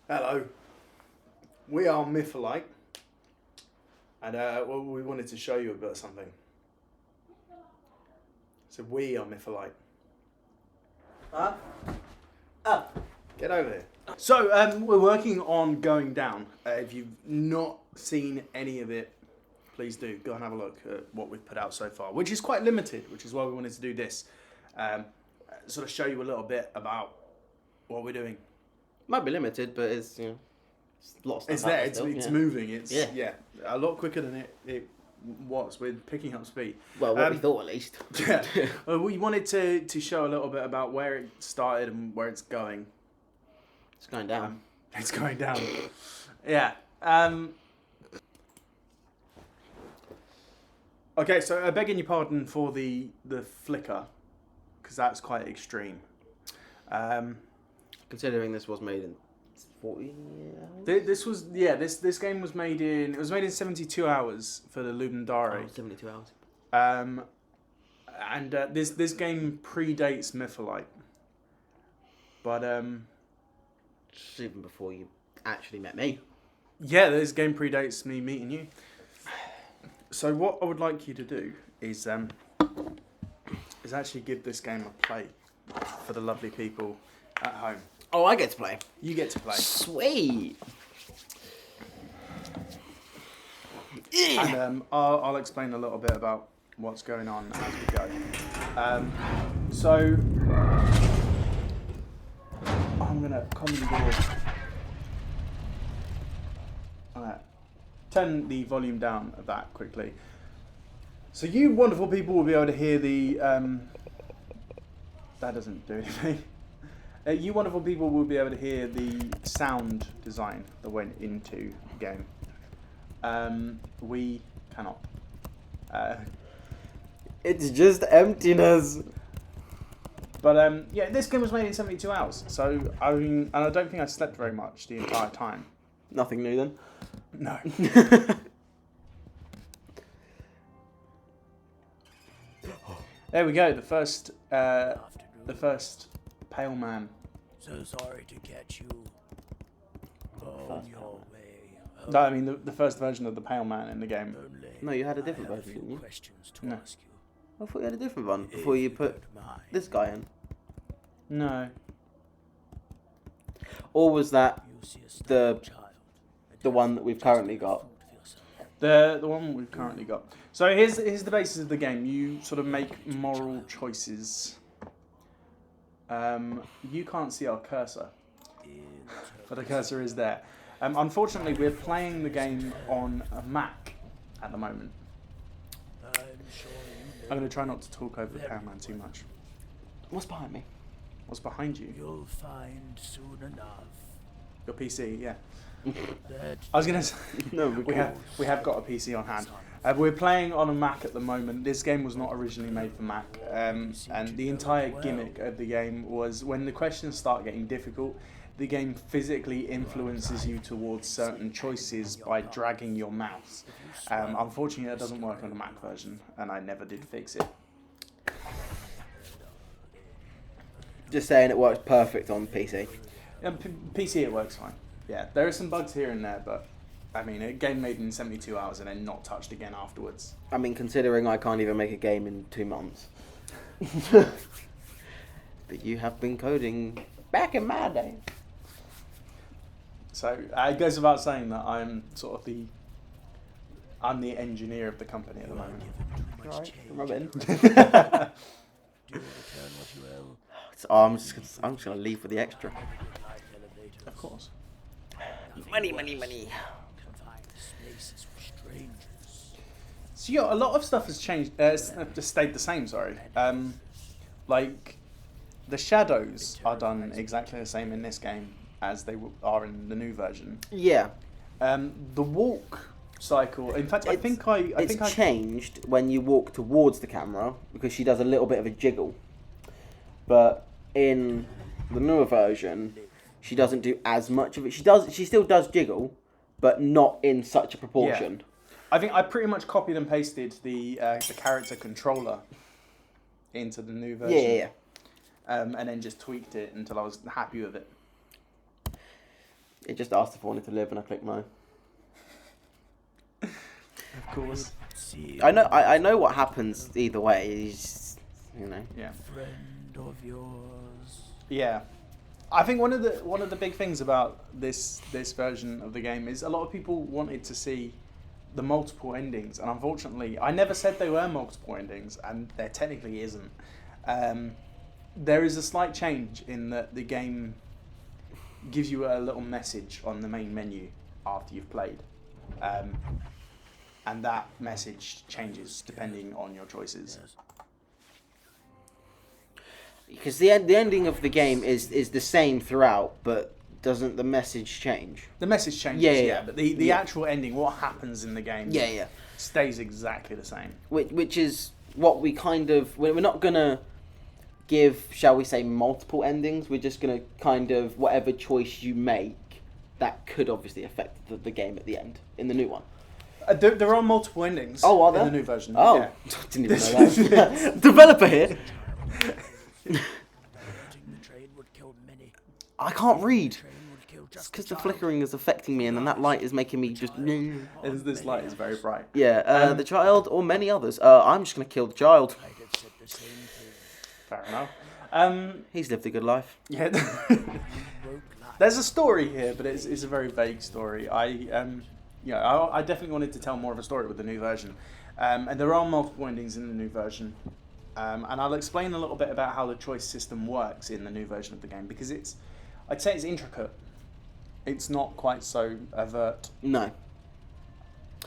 Hello. We are Mytholite, and well, we wanted to show you a bit of something. So we are Mytholite. Huh? Get over here. So we're working on Going Down. If you've not seen any of it, please do go and have a look at what we've put out so far, which is quite limited, which is why we wanted to do this. Sort of show you a little bit about what we're doing. Might be limited, but it's it's a lot of stuff. It's there. Still, It's moving. It's yeah, a lot quicker than it was. We're picking up speed. Well, what we thought at least. Yeah. Well, we wanted to show a little bit about where it started and where it's going. It's going down. It's going down. Yeah. Okay, so I begging your pardon for the flicker, because that's quite extreme. Considering this was made in 40 hours? This game was made in 72 hours for the Ludum. 72 hours. And this game predates Mytholite. But Just even before you actually met me. yeah, this game predates me meeting you. So what I would like you to do is actually give this game a play for the lovely people at home. Oh, I get to play. You get to play. Sweet. And I'll explain a little bit about what's going on as we go. So I'm gonna turn the volume down of that quickly. So you wonderful people will be able to hear the. That doesn't do anything. You wonderful people will be able to hear the sound design that went into the game. We cannot. It's just emptiness. But yeah, this game was made in 72 hours. So I mean, and I don't think I slept very much the entire time. Nothing new then. No. There we go. The first pale man. So sorry to catch you. Go your way. No, I mean the first version of the pale man in the game. No, you had a different version, didn't you? Questions to No. ask you. I thought you had a different one before you put this guy in. No. Or was that You see a the child. the one that we've currently got? The one we've currently got. So here's the basis of the game. You sort of make moral choices. You can't see our cursor, but the cursor is there. Unfortunately, we're playing the game on a Mac at the moment. I'm going to try not to talk over the Pale Man too much. What's behind me? What's behind you? You'll find soon enough. Your PC, yeah. That I was going to say, No, we have got a PC on hand. We're playing on a Mac at the moment. This game was not originally made for Mac. And the entire gimmick of the game was when the questions start getting difficult, the game physically influences you towards certain choices by dragging your mouse. Unfortunately, that doesn't work on the Mac version, and I never did fix it. Just saying, it works perfect on PC. PC, it works fine. Yeah, there are some bugs here and there, but I mean, a game made in 72 hours and then not touched again afterwards. I mean, considering I can't even make a game in 2 months. But you have been coding back in my day. So it goes without saying that I'm the engineer of the company at the moment. Alright, rub it in. Do you return what you owe? I'm just gonna leave for the extra. Of course. Money. Confined spaces for strangers. So yeah, a lot of stuff has changed. Just stayed the same. Sorry. Like the shadows are done exactly the same in this game as they are in the new version. Yeah. The walk cycle. In fact, I think It's changed when you walk towards the camera because she does a little bit of a jiggle. But in the newer version, she doesn't do as much of it. She still does jiggle, but not in such a proportion. Yeah. I think I pretty much copied and pasted the character controller into the new version. Yeah. And then just tweaked it until I was happy with it. It just asked if I wanted to live, and I clicked no. Of course. See I know what happens either way. He's, you know. Yeah. friend of yours. Yeah. I think one of the big things about this version of the game is a lot of people wanted to see the multiple endings, and unfortunately, I never said they were multiple endings, and there technically isn't. There is a slight change in that the game gives you a little message on the main menu after you've played, and that message changes depending on your choices. Yes. Because the ending of the game is the same throughout, but doesn't the message change? The message changes, Yeah. but the actual ending, what happens in the game, Yeah. stays exactly the same. Which is what we kind of... We're not going to give, shall we say, multiple endings. We're just going to kind of... Whatever choice you make, that could obviously affect the game at the end, in the new one. There are multiple endings Oh, are there? in the new version. Oh, Yeah. didn't even know that. Developer here. Averting the trade would kill many. I can't read. Train would kill It's just because the the child. flickering is affecting me, and then that light is making me just... This light is very bright. Yeah, the child or many others. I'm just going to kill the child. I'd have said the same thing. Fair enough. He's lived a good life. Yeah. You broke life. There's a story here, but it's a very vague story. I definitely wanted to tell more of a story with the new version, and there are multiple endings in the new version, and I'll explain a little bit about how the choice system works in the new version of the game, because I'd say it's intricate. It's not quite so overt, No.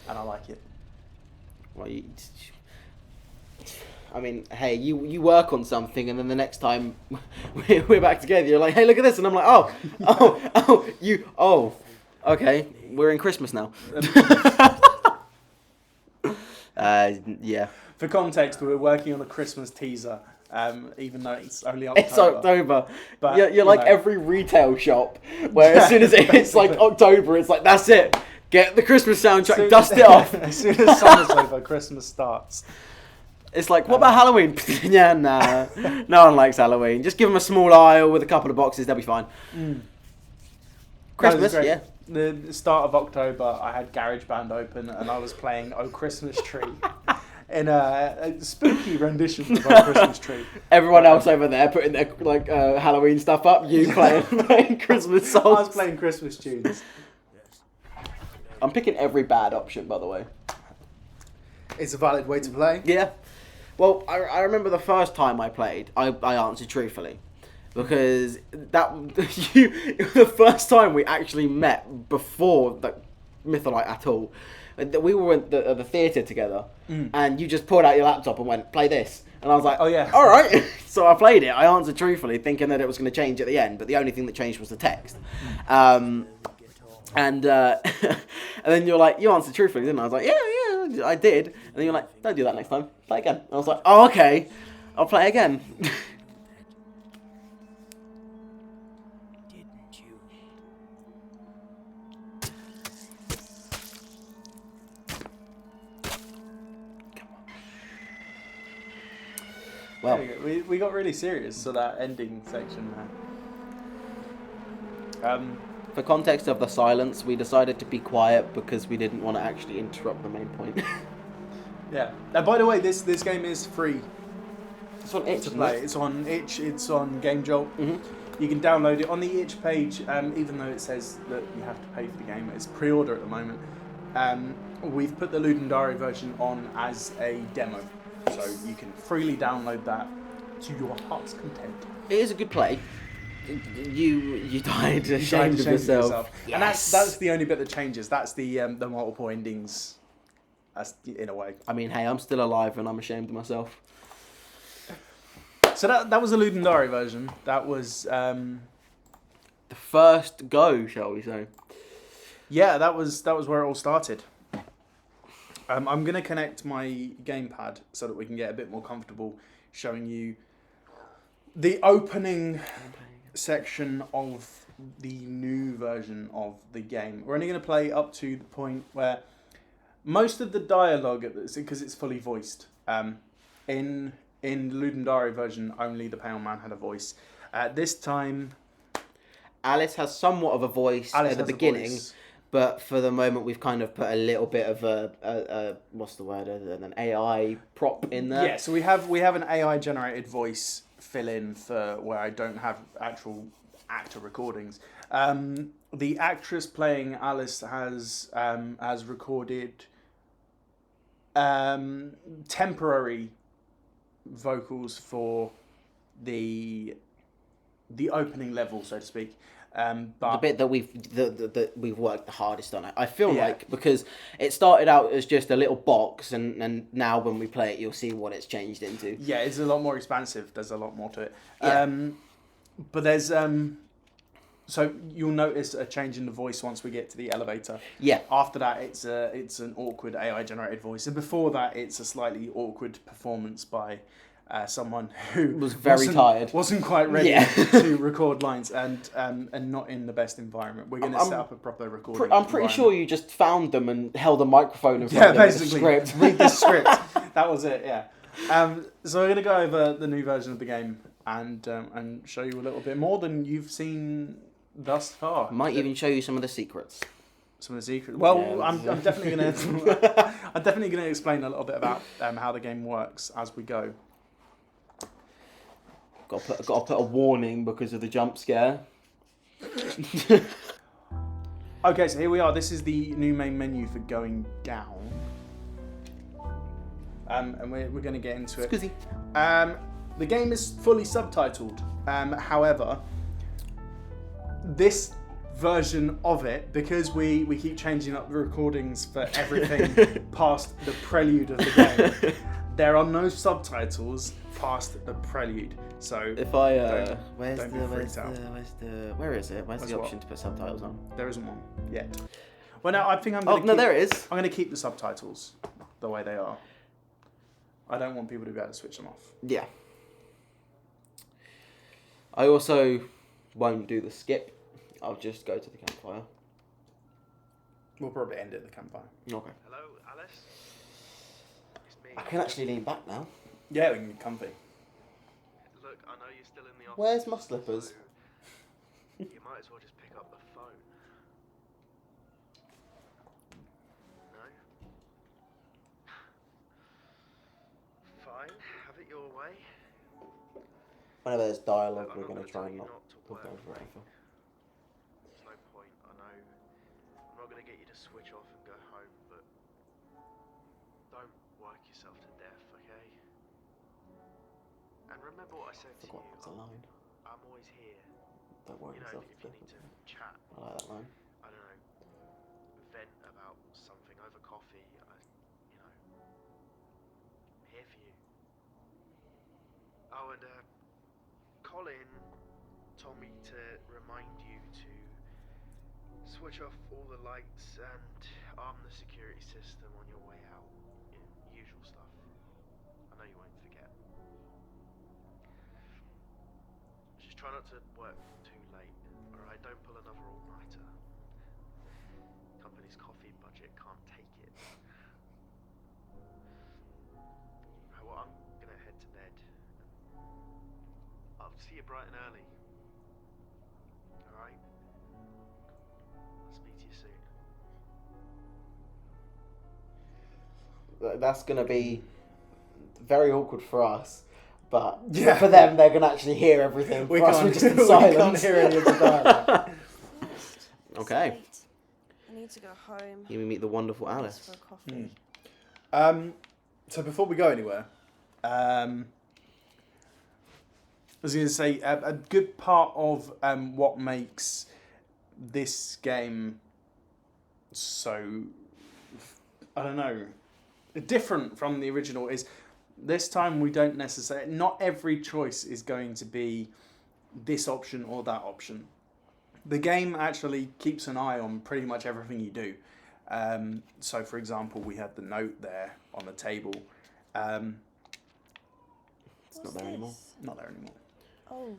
and I like it. Well, I mean, hey, you work on something, and then the next time we're back together, you're like, hey, look at this, and I'm like, okay, we're in Christmas now. Yeah. For context, we're working on a Christmas teaser, even though it's only October. It's October. But, You're like know. every retail shop, where as soon as it's like October, it's like, that's it. Get the Christmas soundtrack, dust it off. As soon as summer's over, Christmas starts. It's like, what about Halloween? Yeah, nah. No one likes Halloween. Just give them a small aisle with a couple of boxes, they'll be fine. Christmas, That was great. yeah. The start of October, I had GarageBand open and I was playing "Oh Christmas Tree" in a spooky rendition of "Oh Christmas Tree." Everyone else over there putting their like Halloween stuff up. You playing Christmas songs. I was playing Christmas tunes. I'm picking every bad option, by the way. It's a valid way to play. Yeah. Well, I remember the first time I played, I answered truthfully. Because the first time we actually met before the Mytholite at all, we were at the theatre together, and you just pulled out your laptop and went, play this. And I was like, Oh, yeah. all right. So I played it. I answered truthfully, thinking that it was going to change at the end, but the only thing that changed was the text. And then you're like, you answered truthfully, didn't I? I was like, yeah, I did. And then you're like, don't do that next time. Play again. And I was like, oh, okay. I'll play again. Didn't you? Well, There you go. We got really serious for that ending section there. for context of the silence, we decided to be quiet because we didn't want to actually interrupt the main point. Yeah. And by the way, this game is free It's on itch to play. It's on itch. It's on Game Jolt. You can download it on the itch page. Even though it says that you have to pay for the game, it's pre-order at the moment. We've put the Ludum version on as a demo, so you can freely download that to your heart's content. It is a good play. You died ashamed of yourself. And that's the only bit that changes. That's the multiple endings. That's in a way. I mean, hey, I'm still alive and I'm ashamed of myself. So that was the Ludum version. That was The first go, shall we say? yeah. That was where it all started. I'm gonna connect my gamepad so that we can get a bit more comfortable showing you the opening section of the new version of the game. We're only going to play up to the point where most of the dialogue, because it's fully voiced, in the Ludum version, only the Pale Man had a voice. This time, Alice has somewhat of a voice Alice at the has a beginning, voice. but for the moment we've kind of put a little bit of a what's the word, an AI prop in there. Yeah, so we have an AI generated voice fill in for where I don't have actual actor recordings. The actress playing Alice has recorded temporary vocals for the opening level, so to speak. The But bit that we've worked the hardest on it. I feel Yeah. like, because it started out as just a little box, and now when we play it, you'll see what it's changed into. yeah, it's a lot more expansive. There's a lot more to it. Yeah. But there's so you'll notice a change in the voice once we get to the elevator. Yeah. After that, it's an awkward AI generated voice, and before that, it's a slightly awkward performance by someone who Was very tired. wasn't quite ready Yeah. to record lines, and not in the be invernment. We're going to set up a proper recording. I'm pretty sure environment. you just found them and held a microphone in front Yeah, of them with a basically. script. Read the script. That was it. Yeah. So we're going to go over the new version of the game and show you a little bit more than you've seen thus far. Might even show you some of the secrets. Some of the secrets. Well, Yeah. I'm definitely gonna explain a little bit about how the game works as we go. Got to put a warning because of the jump scare. Okay, so here we are. This is the new main menu for going down, and we're going to get into it. Excuse me. The game is fully subtitled. However, this version of it, because we keep changing up the recordings for everything past the prelude of the game, there are no subtitles past the prelude. So If I don't where is what? the what? option to put subtitles on? There isn't one yet. Well, no, I think I'm Oh going no, there it is. I'm going to keep the subtitles the way they are. I don't want people to be able to switch them off. Yeah. I also won't do the skip. I'll just go to the campfire. We'll probably end it at the campfire. Okay. Hello, Alice? It's me. I can actually lean back now. Yeah, we can be comfy. Look, I know you're still in the office. Where's my slippers? so you might as well just pick up the phone. No? Fine, have it your way. Whenever there's dialogue, Look, we're I'm going not to try and gonna not tell you not to talk work, over it. mate. There's no point, I know. I'm not going to get you to switch off and go home, but don't work yourself to death, okay? And remember what I said to Forgot you. what's a line. I'm always here. Don't worry You know, yourself if to you need to chat, I like that line. I don't know, vent about something over coffee, you know, I'm here for you. Oh, and Colin told me to remind you to switch off all the lights and arm the security system on your way out. Usual stuff. I know you won't forget. Just try not to work too late, alright? Don't pull another all-nighter. Company's coffee budget can't take it. Right, well, I'm gonna head to bed. I'll see you bright and early. Alright? I'll speak to you soon. That's going to be very awkward for us, but Yeah. for them, they're going to actually hear everything. We For us, can't, we're just in we silence. can't hear any of the dialogue. Okay. Late. I need to go home. Here we meet the wonderful Just Alice. for a coffee. So before we go anywhere, I was going to say a good part of what makes this game so, I don't know, different from the original is this time we don't necessarily, not every choice is going to be this option or that option. The game actually keeps an eye on pretty much everything you do. So, for example, we had the note there on the table. It's not there anymore. Not there anymore. Oh.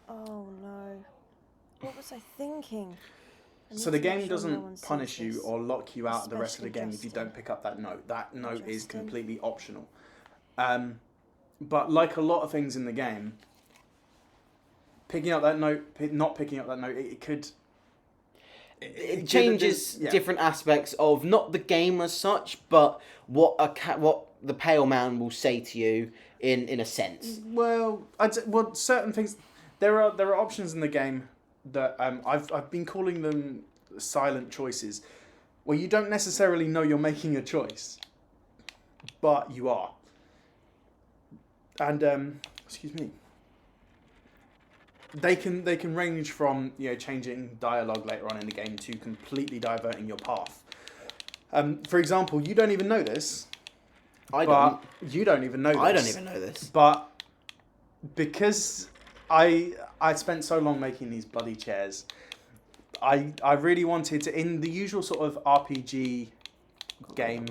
Oh no. What was I thinking? I So need the to make game sure doesn't no one sees punish you this. or lock you out of the rest of the Especially game if you Justin. don't pick up that note. That note is Justin. completely optional. But like a lot of things in the game, picking up that note, not picking up that note, it could. It changes different aspects of not the game as such, but what the Pale Man will say to you in a sense. Well, certain things. There are options in the game that I've been calling them silent choices, where you don't necessarily know you're making a choice, but you are. And excuse me. They can range from changing dialogue later on in the game to completely diverting your path. For example, you don't even know this. You don't even know this. I don't even know this. But because I spent so long making these bloody chairs, I really wanted to, in the usual sort of RPG game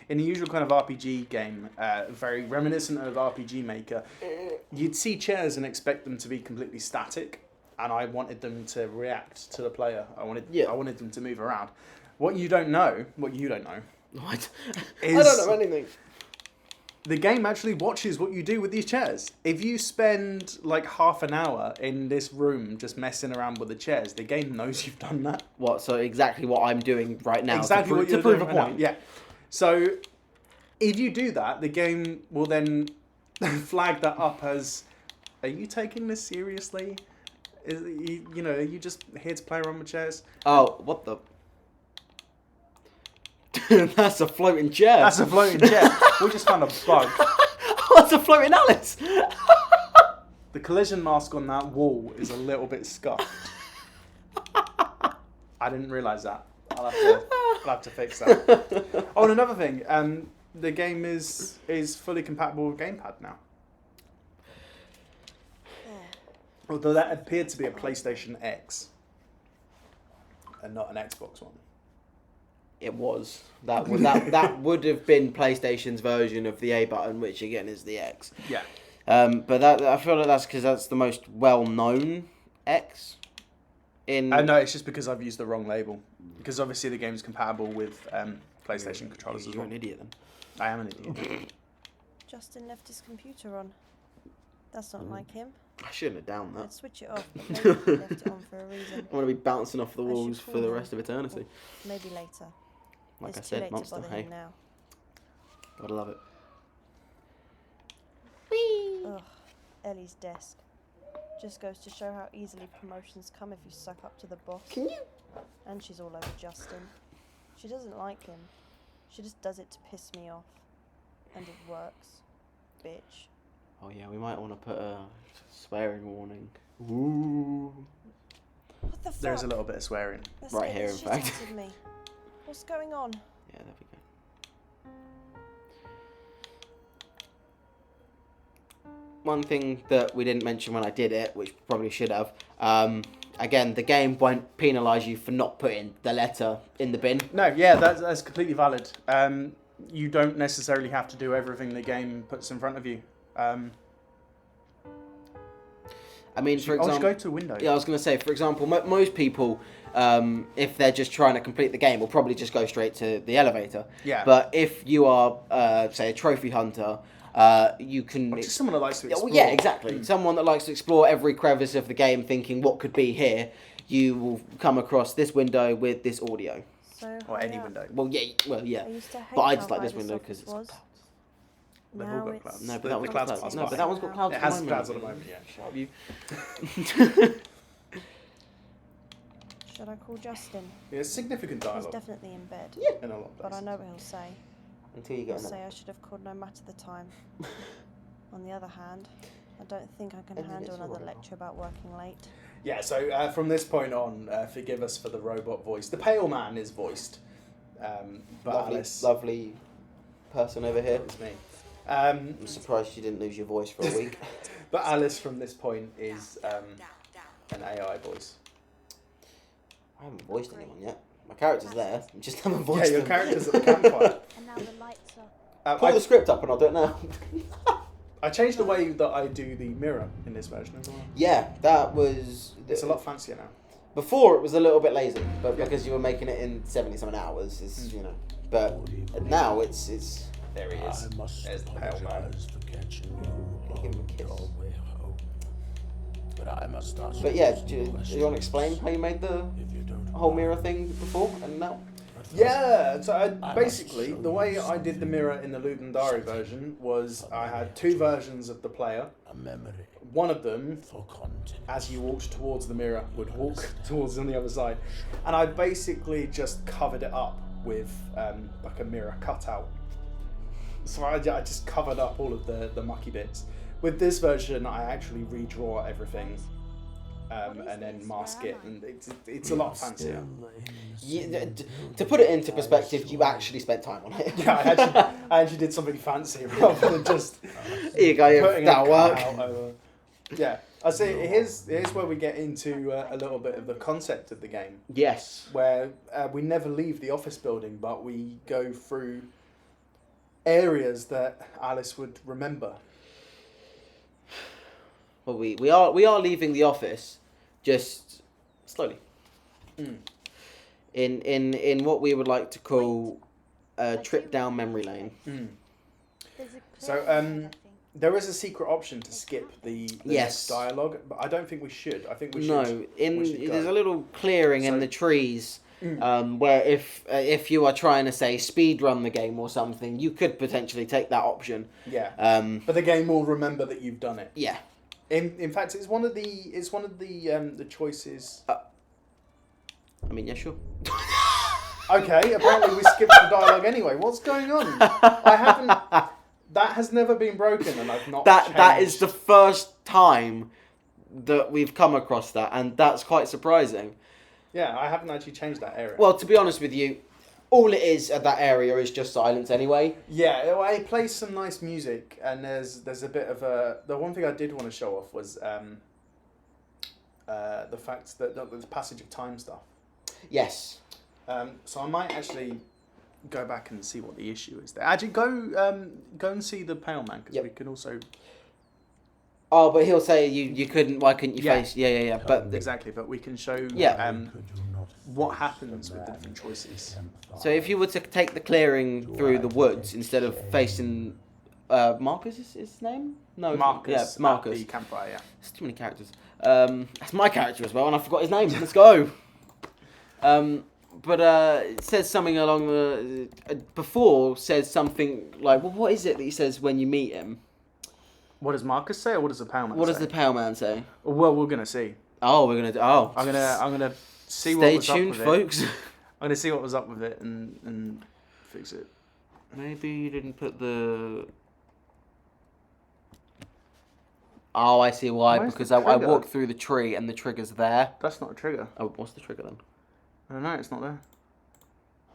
in the usual kind of RPG game, very reminiscent of RPG Maker, you'd see chairs and expect them to be completely static, and I wanted them to react to the player. I wanted them to move around. What you don't know What? is I don't know anything. the game actually watches what you do with these chairs. If you spend like half an hour in this room just messing around with the chairs, the game knows you've done that. What? So exactly what I'm doing right now. Exactly what you're to prove doing a right point. now. Yeah. So if you do that, the game will then flag that up as, are you taking this seriously? Are you just here to play around with chairs? Oh, what the? That's a floating chair. That's a floating chair. We just found a bug. That's a floating Alice. The collision mask on that wall is a little bit scuffed. I didn't realise that. I'll have to fix that. Oh, and another thing, the game is fully compatible with gamepad now. Although that appeared to be a PlayStation X and not an Xbox One. It was. That would have been PlayStation's version of the A button, which again is the X. Yeah. But that I feel like that's because that's the most well-known X. No, it's just because I've used the wrong label. Because obviously the game's compatible with PlayStation controllers as well. You're an idiot then. I am an idiot. Justin left his computer on. That's not like him. I shouldn't have down that. I'd switch it off, but maybe he left it on for a reason. I want to be bouncing off the I should walls call for the him. rest of eternity. Maybe later. Like It's I too said, late monster, to bother hey. him now. Gotta love it. Ugh, Ellie's desk. Just goes to show how easily promotions come if you suck up to the boss. Can you? And she's all over Justin. She doesn't like him. She just does it to piss me off. And it works. Bitch. Oh yeah, we might want to put a swearing warning. Ooh. What the fuck? There's a little bit of swearing. That Right scared here, the in shit fact. out of me. What's going on? Yeah, there we go. One thing that we didn't mention when I did it, which probably should have, again, the game won't penalise you for not putting the letter in the bin. No, yeah, that's completely valid. You don't necessarily have to do everything the game puts in front of you. I mean, for example... go to a window. Yeah, I was going to say, for example, most people, if they're just trying to complete the game, will probably just go straight to the elevator. Yeah. But if you are, say, a trophy hunter, you can... Or just someone that likes to Yeah, explore. well, yeah, exactly. Someone that likes to explore every crevice of the game thinking, what could be here? You will come across this window with this audio. So Or high any up. window. Well, yeah. I used to hate But I how just like high this window office because it's was. got clouds. They've all Now got it's- clouds. No, but The that one's got clouds clouds. are No, but that one's got It clouds. It at has the clouds at moment. the moment, yeah. Shut up, you. Should I call Justin? Yeah, it's significant He's dialogue definitely in bed. in a lot of But I places. know what he'll say. Until you He'll get say another. I should have called no matter the time. On the other hand, I don't think I can And then handle it's another alright. lecture about working late. Yeah, so from this point on, forgive us for the robot voice. The Pale Man is voiced, but Alice Lovely person over here. is me. I'm surprised you didn't lose your voice for a week. But Alice from this point is an AI voice. I haven't voiced anyone yet. My character's there. I just haven't Yeah, voiced your them. character's at the campfire. And now the lights are. Pull the script up and I'll do it now. I changed the way that I do the mirror in this version as well. Yeah, that was... It's a lot fancier now. Before it was a little bit lazy, but because you were making it in 70-something hours, it's, you know... But now it's... There he is. There's the Pale Man. Give him a kiss. But yeah, do you want to explain how you made the whole mirror thing before and now? Yeah, so basically, the way I did the mirror in the Ludum Diary version was I had two versions of the player. One of them, as you walked towards the mirror, would walk towards on the other side. And I basically just covered it up with like a mirror cutout. So I just covered up all of the mucky bits. With this version, I actually redraw everything. And then mask it, and it's a lot fancier. To put it into perspective, you actually spent time on it. Yeah, I actually did something fancy rather than just Here you go, putting that'll a work. cutout over. Yeah, I see. Here's where we get into a little bit of the concept of the game, Yes. where we never leave the office building, but we go through areas that Alice would remember. Well, we are leaving the office, just slowly. In what we would like to call a trip down memory lane. So there is a secret option to skip the next dialogue, but I don't think we should. I think we should. No, we should go. there's a little clearing in the trees where if you are trying to say speed run the game or something, you could potentially take that option. Yeah. But the game will remember that you've done it. Yeah. In fact, it's one of the choices. I mean, yeah, sure. Okay, apparently we skipped the dialogue anyway. What's going on? I haven't. That has never been broken, and I've not. That is the first time that we've come across that, and that's quite surprising. Yeah, I haven't actually changed that area. Well, to be honest with you, all it is at that area is just silence anyway. Yeah, it plays some nice music, and there's a bit of a. The one thing I did want to show off was the fact that the passage of time stuff. Yes. So I might actually go back and see what the issue is there. Actually, go and see the Pale Man, because we can also. Oh, but he'll say you couldn't. Why couldn't you face? Yeah. But exactly, but we can show. What happens with the different choices. So if you were to take the clearing through the woods instead of facing Marcus is his name? No, Marcus. Yeah, Marcus. At the campfire. Yeah. There's too many characters. That's my character as well, and I forgot his name. Let's go. But it says something along the before says something like, well, what is it that he says when you meet him? What does Marcus say, or what does the Pale Man say? What does the Pale Man say? Well, we're gonna see. Oh, we're gonna. Oh, I'm gonna see Stay what was tuned, up with folks. it. I'm gonna see what was up with it and fix it. Maybe you didn't put the. Oh, I see why. Where's Because the I trigger? walked through the tree and the trigger's there. That's not a trigger. Oh, what's the trigger then? I don't know. It's not there.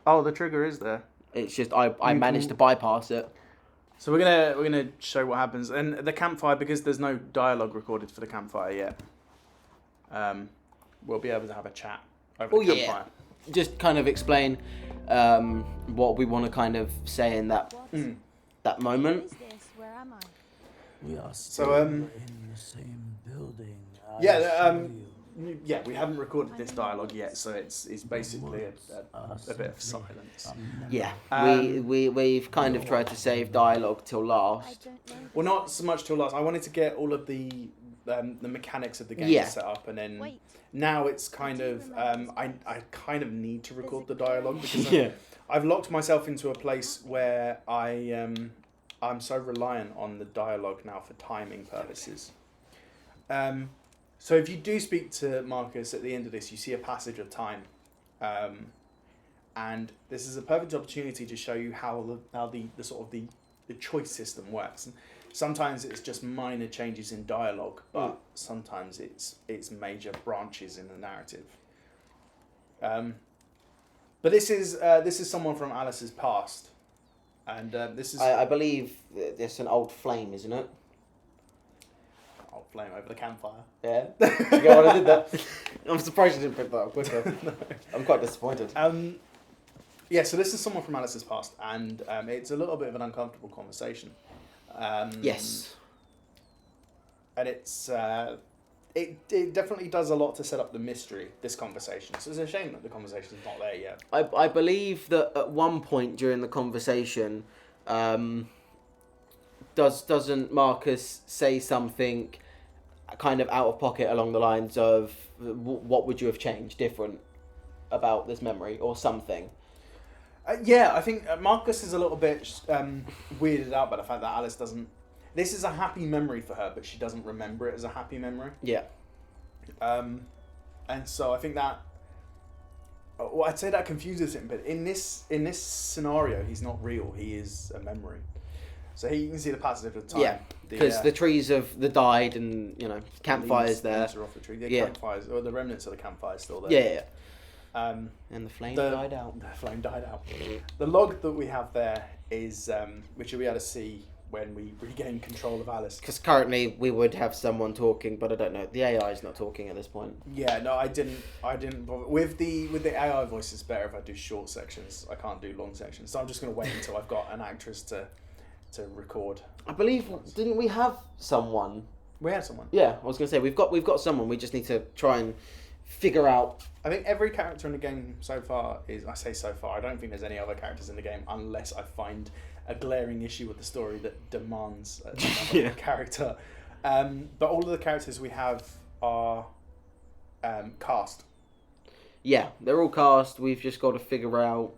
Oh, the trigger is there. It's just I managed to bypass it. So we're gonna show what happens, and the campfire, because there's no dialogue recorded for the campfire yet. We'll be able to have a chat over the campfire. Just kind of explain what we want to kind of say in that that moment. What is this? Where am I? We are So, still in the same building. Yeah, we haven't recorded this dialogue yet, so it's basically a bit of silence. Yeah, we've kind of tried to save dialogue till I last. don't know. Well, not so much till last. I wanted to get all of the mechanics of the game set up, and then Wait. now it's kind of I kind of need to record the dialogue because Yeah. I've locked myself into a place where I'm so reliant on the dialogue now for timing purposes. So if you do speak to Marcus at the end of this, you see a passage of time, and this is a perfect opportunity to show you how the sort of the choice system works. And sometimes it's just minor changes in dialogue, but sometimes it's major branches in the narrative. But this is someone from Alice's past, and this is I believe it's an old flame, isn't it? old flame over the campfire. Yeah. You get what I did there? I'm surprised you didn't pick that up quicker. I'm quite disappointed. Yeah, so this is someone from Alice's past, and it's a little bit of an uncomfortable conversation. Yes. And it's it definitely does a lot to set up the mystery, this conversation. So it's a shame that the conversation's not there yet. I believe that at one point during the conversation, doesn't Marcus say something kind of out of pocket along the lines of what would you have changed different about this memory or something. Yeah, I think Marcus is a little bit weirded out by the fact that Alice doesn't. This is a happy memory for her, but she doesn't remember it as a happy memory. Yeah. And so I think that. Well, I'd say that confuses him, but in this scenario, he's not real. He is a memory. So you can see the passage of time. Yeah, because the trees have died, and campfires there. Leaves are off the tree. The campfires, or the remnants of the campfire still there. Yeah. And the flame died out. The flame died out. The log that we have there is, which you'll be able to see when we regain control of Alice. Because currently we would have someone talking, but I don't know. The AI is not talking at this point. Yeah, no, I didn't bother. With the AI voice, it's better if I do short sections. I can't do long sections, so I'm just going to wait until I've got an actress to record. I believe, didn't we have someone? We had someone. Yeah, I was going to say we've got someone. We just need to try and figure out. I think every character in the game so far is. I say so far. I don't think there's any other characters in the game unless I find a glaring issue with the story that demands another character. But all of the characters we have are cast. Yeah, they're all cast. We've just got to figure out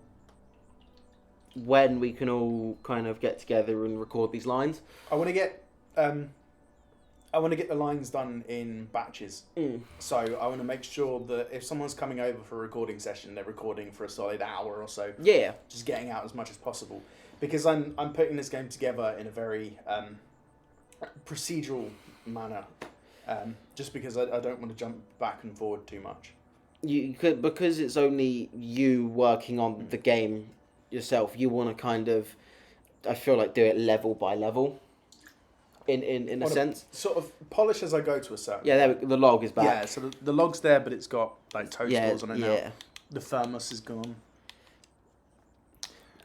when we can all kind of get together and record these lines. I want to get the lines done in batches. So I want to make sure that if someone's coming over for a recording session, they're recording for a solid hour or so. Yeah. Just getting out as much as possible. Because I'm putting this game together in a very procedural manner. Just because I don't want to jump back and forward too much. You could, because it's only you working on the game yourself, you want to kind of, I feel like, do it level by level. In a sense, sort of polish as I go to a certain. Yeah, the log is back. Yeah, so the log's there, but it's got like toe scores on it now. Yeah. The thermos is gone.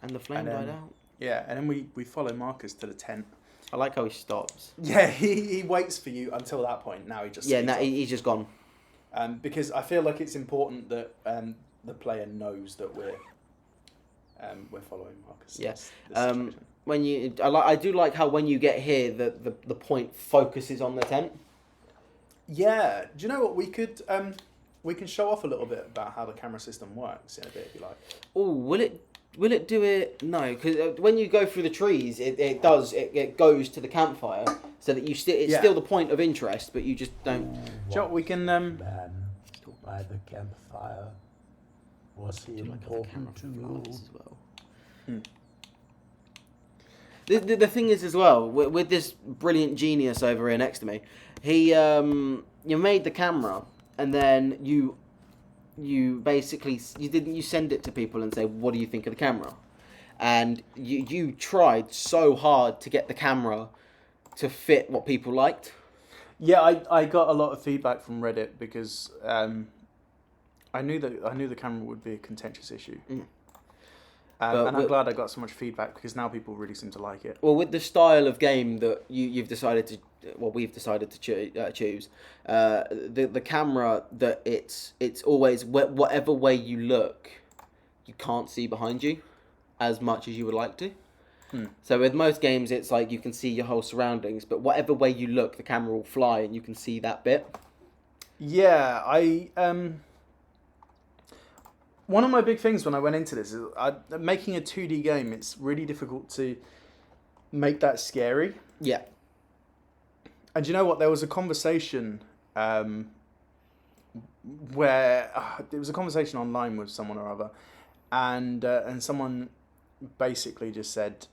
And the flame died out. Yeah, and then we follow Marcus to the tent. I like how he stops. Yeah, he waits for you until that point. Now he just he's just gone. Because I feel like it's important that the player knows that we're following Marcus. Yes. I do like how when you get here, the point focuses on the tent. Yeah. Do you know what we could we can show off a little bit about how the camera system works in a bit if you like. Oh, will it do it? No, because when you go through the trees, it goes to the campfire, so that it's still the point of interest, but you just don't. Do you know what we can Man by the campfire. Was he important to you? As well. The thing is as well with this brilliant genius over here next to me, he you made the camera and then you basically you send it to people and say, what do you think of the camera? And you tried so hard to get the camera to fit what people liked. Yeah, I got a lot of feedback from Reddit because I knew the camera would be a contentious issue. And I'm glad I got so much feedback because now people really seem to like it. Well, with the style of game that we've decided to choose, the camera that it's always whatever way you look, you can't see behind you as much as you would like to. So with most games, it's like you can see your whole surroundings, but whatever way you look, the camera will fly and you can see that bit. Yeah, one of my big things when I went into this is making a 2D game. It's really difficult to make that scary. Yeah. And you know what? There was a conversation where there was a conversation online with someone or other, and someone basically just said,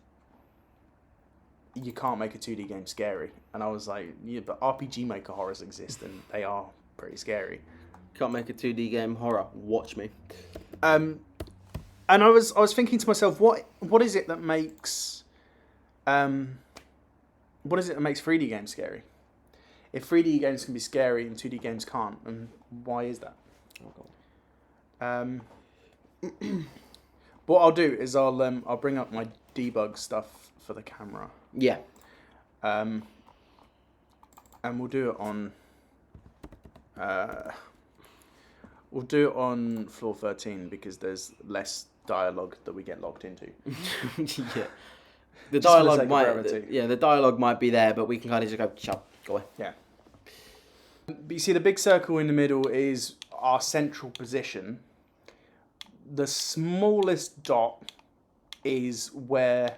"You can't make a 2D game scary." And I was like, "Yeah, but RPG Maker horrors exist, and they are pretty scary." Can't make a 2D game horror. Watch me. And I was thinking to myself, what is it that makes 3D games scary? If 3D games can be scary and 2D games can't, and why is that? What I'll do is I'll bring up my debug stuff for the camera. Yeah. And we'll do it on. We'll do it on floor 13 because there's less dialogue that we get logged into. Yeah. The dialogue might be there, but we can kind of just go away. Yeah. But you see, the big circle in the middle is our central position. The smallest dot is where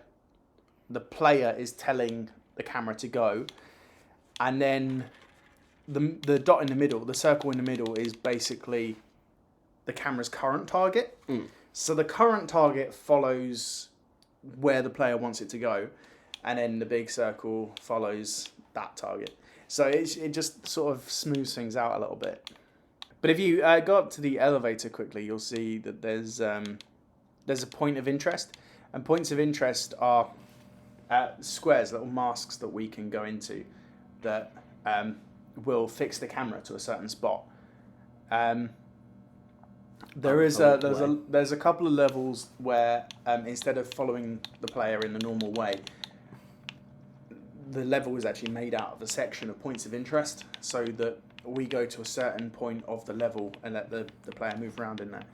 the player is telling the camera to go, and then the dot in the middle, the circle in the middle, is basically the camera's current target. So the current target follows where the player wants it to go, and then the big circle follows that target. So it just sort of smooths things out a little bit. But if you go up to the elevator quickly, you'll see that there's a point of interest, and points of interest are squares, little masks that we can go into that will fix the camera to a certain spot. There's a couple of levels where instead of following the player in the normal way, the level is actually made out of a section of points of interest, so that we go to a certain point of the level and let the player move around in there.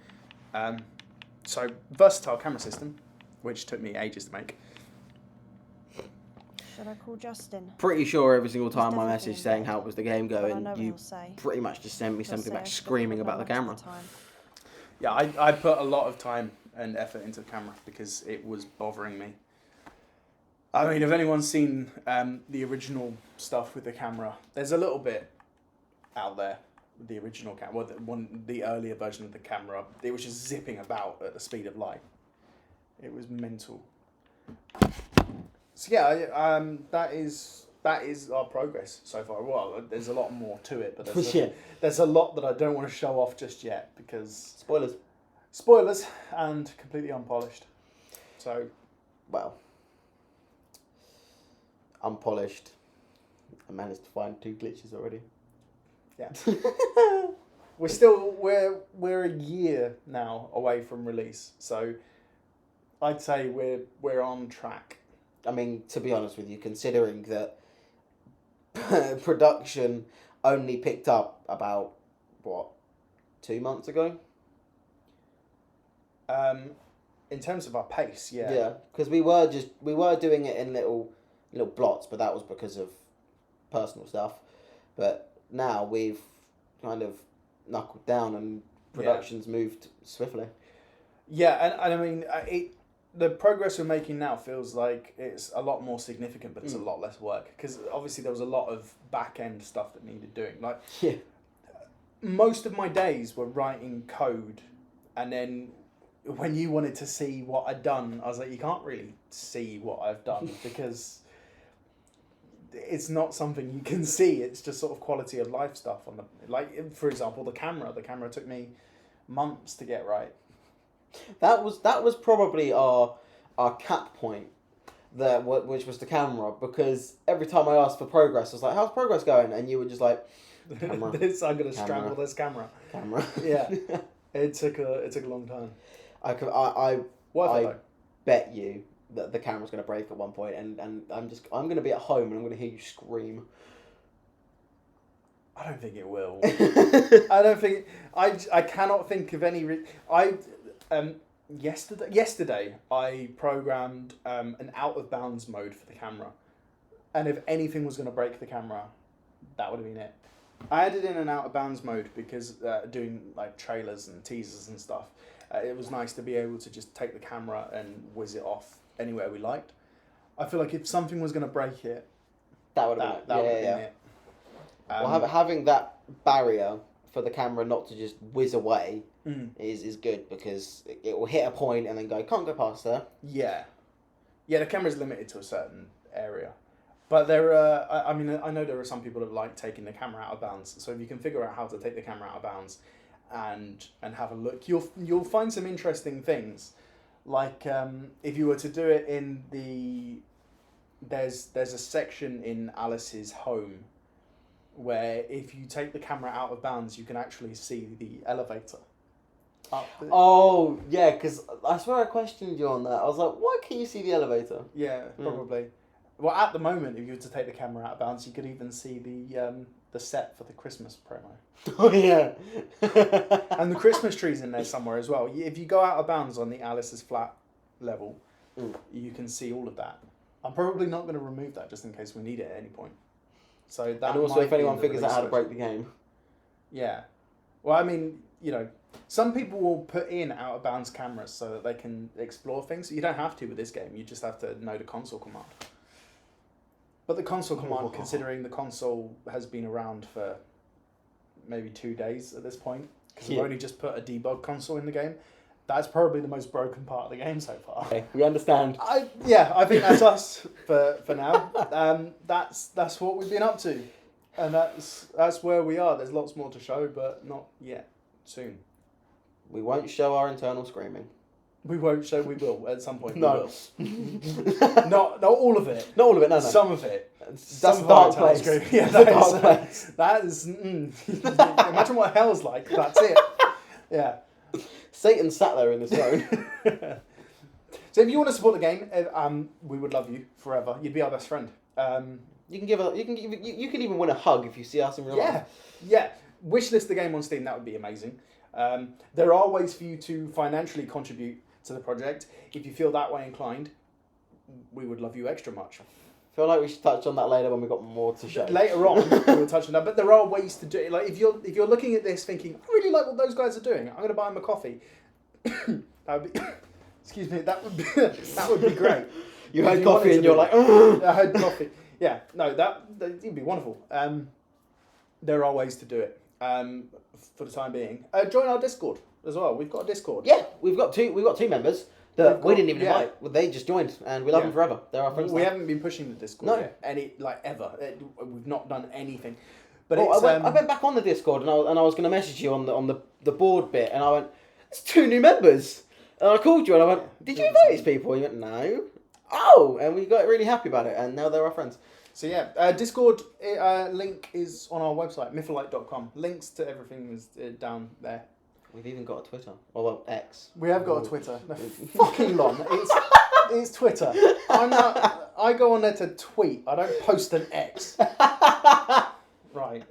So versatile camera system, which took me ages to make. Should I call Justin? Pretty sure every single time I definitely message in saying bed, how was the game But I going, know what you he'll say. pretty much just sent me He'll something say back I should've screaming called about the her most camera. of the time. Yeah, I put a lot of time and effort into the camera because it was bothering me. I mean, if anyone's seen the original stuff with the camera, there's a little bit out there with the original camera, the earlier version of the camera. It was just zipping about at the speed of light. It was mental. So yeah, that is our progress so far. Well, there's a lot more to it, but there's a lot that I don't want to show off just yet because spoilers and completely unpolished. So, Well, unpolished. I managed to find 2 glitches already. yeah. we're a year now away from release, so I'd say we're on track. I mean, to be honest with you, considering that production only picked up about, 2 months ago? In terms of our pace, yeah. Yeah, because we were doing it in little blots, but that was because of personal stuff. But now we've kind of knuckled down and production's moved swiftly. Yeah, and I mean, the progress we're making now feels like it's a lot more significant, but it's a lot less work. Because obviously there was a lot of back-end stuff that needed doing. Like, most of my days were writing code, and then when you wanted to see what I'd done, I was like, you can't really see what I've done because it's not something you can see. It's just sort of quality of life stuff on the, like, for example, the camera. The camera took me months to get right. That was probably our cap point there, which was the camera, because every time I asked for progress, I was like, "How's progress going?" And you were just like, "Camera, I'm gonna strangle this camera. camera." Yeah, it took a long time. I bet you that the camera's gonna break at one point, and I'm gonna be at home and I'm gonna hear you scream. I don't think it will. I don't think I cannot think of any. Yesterday I programmed an out of bounds mode for the camera, and if anything was going to break the camera, that would have been it. I added in an out of bounds mode because doing like trailers and teasers and stuff, it was nice to be able to just take the camera and whiz it off anywhere we liked. I feel like if something was going to break it, That would have been it. Well, having that barrier for the camera not to just whiz away is good, because it will hit a point and then can't go past there. Yeah, the camera's limited to a certain area, but there are. I mean, I know there are some people that like taking the camera out of bounds. So if you can figure out how to take the camera out of bounds, and have a look, you'll find some interesting things. Like if you were to do it in there's a section in Alice's home where if you take the camera out of bounds, you can actually see the elevator. Oh, yeah, because I swear I questioned you on that. I was like, why can't you see the elevator? Yeah, probably. Well, at the moment, if you were to take the camera out of bounds, you could even see the set for the Christmas promo. Oh, yeah. And the Christmas tree's in there somewhere as well. If you go out of bounds on the Alice's flat level, you can see all of that. I'm probably not going to remove that just in case we need it at any point. So that. And also, if anyone figures out how to break the game. Yeah. Well, I mean, some people will put in out of bounds cameras so that they can explore things. You don't have to with this game. You just have to know the console command. But the console command, considering the console has been around for maybe 2 days at this point, because we've only just put a debug console in the game, that's probably the most broken part of the game so far. Okay, we understand. I think that's us for now. That's what we've been up to, and that's where we are. There's lots more to show, but not yet. Soon. We won't show our internal screaming. We won't show. We will at some point. No. We will. Not all of it. Not all of it. No. Some of it. That's Some a dark of our place. internal screaming. Yeah, That's a dark place. That is. Imagine what hell's like. That's it. Yeah. Satan sat there in his throne. So if you want to support the game, we would love you forever. You'd be our best friend. You can even win a hug if you see us in real life. Yeah. Wishlist the game on Steam. That would be amazing. There are ways for you to financially contribute to the project. If you feel that way inclined, we would love you extra much. I feel like we should touch on that later when we've got more to show. Later on, we'll touch on that. But there are ways to do it. Like if you're looking at this thinking, I really like what those guys are doing. I'm going to buy them a coffee. That would be. Excuse me. That would be great. You heard coffee and you're like, ugh. I heard coffee. Yeah. No, that'd be wonderful. There are ways to do it. For the time being, join our Discord as well. We've got a Discord. Yeah, we've got two members that we didn't even invite. Well, they just joined, and we love them forever. They're our friends. We haven't been pushing the Discord yet, ever. We've not done anything. But I went back on the Discord and I was going to message you on the board bit, and I went, "There's 2 new members." And I called you and I went, "Did you invite these people?" And you went, "No." Oh, and we got really happy about it, and now they're our friends. So yeah, Discord link is on our website, mytholite.com. Links to everything is down there. We've even got a Twitter. Well, X. We have got a Twitter. No, fucking long. It's Twitter. I go on there to tweet. I don't post an X. Right.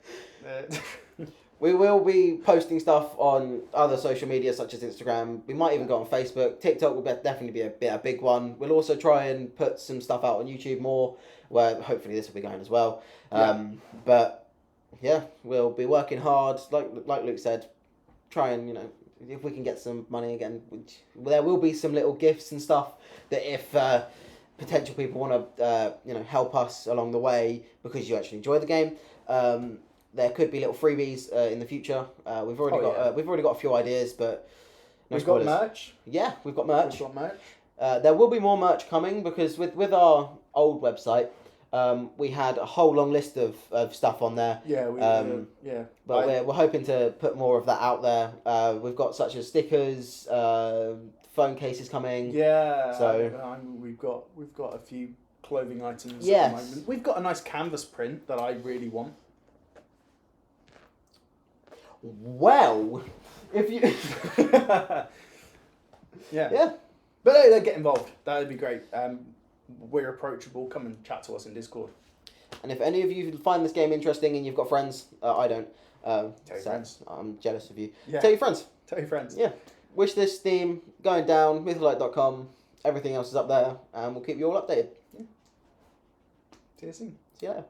We will be posting stuff on other social media such as Instagram. We might even go on Facebook. TikTok will definitely be a big one. We'll also try and put some stuff out on YouTube more, where hopefully this will be going as well. But yeah, we'll be working hard, like Luke said, try and, if we can get some money again, there will be some little gifts and stuff that if potential people want to help us along the way because you actually enjoy the game, there could be little freebies in the future. We've already got a few ideas, but we've got merch. Yeah, we've got merch. There will be more merch coming because with our old website, we had a whole long list of stuff on there. Yeah, But we're hoping to put more of that out there. We've got such as stickers, phone cases coming. Yeah. So we've got a few clothing items Yes. at the moment. We've got a nice canvas print that I really want. Well, if you yeah. But hey, get involved. That would be great. We're approachable. Come and chat to us in Discord. And if any of you find this game interesting and you've got friends, I don't. Tell your friends. I'm jealous of you. Yeah. Tell your friends. Tell your friends. Yeah. Wish this Steam going down. mytholite.com. Everything else is up there, and we'll keep you all updated. See you soon. See you later.